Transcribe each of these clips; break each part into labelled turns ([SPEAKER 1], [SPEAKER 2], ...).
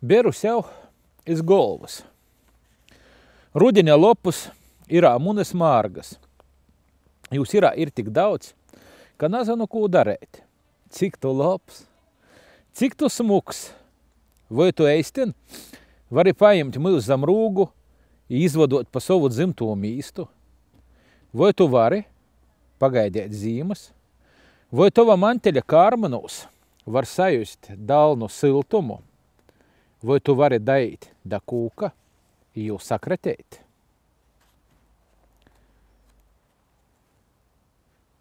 [SPEAKER 1] Beru sev iz golvas. Rudiņa lopus irā munis mārgas. Jūs irā ir tik daudz, ka nezinu, ko darēt. Cik tu labs, cik tu smuks. Vai tu eistin vari paņemt mūs zem rūgu i izvadot pa savu dzimto mīstu? Vai tu vari pagaidēt zīmes? Vai tova manteļa kārmanos var sajust dalnu siltumu? Vai tu vari dait da kūka i jū sakratēt?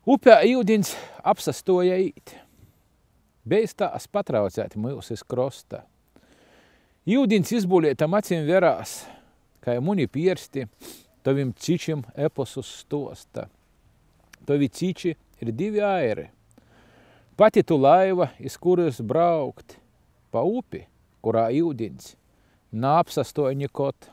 [SPEAKER 1] Upē iudiņs apsastoja īt. Beiz tās patraucēt mūs iz krosta. Iudiņs izbūlietam acīm verās, kai muni piersti, tovim cičim eposus stosta. Tovi ciči ir divi airi. Pati tu laiva, iz kuras braukt pa upi, kurā iudiņs nāpsastoja nikot.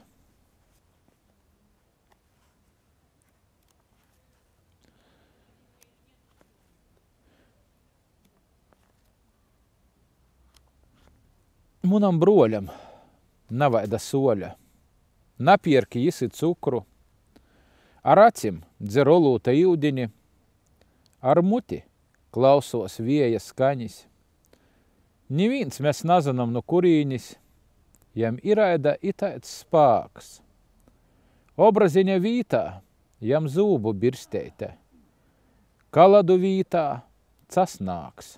[SPEAKER 1] Munam broļam navaida soļa. Napierki jisi cukru. Ar acim dzer olūta iudiņi. Ar muti klausos vieja skaņis. Nivīns mēs nazinam no kurīnis. Jam iraida itaids spāks. Obraziņa vītā jam zūbu birsteite. Kaladu vītā casnāks.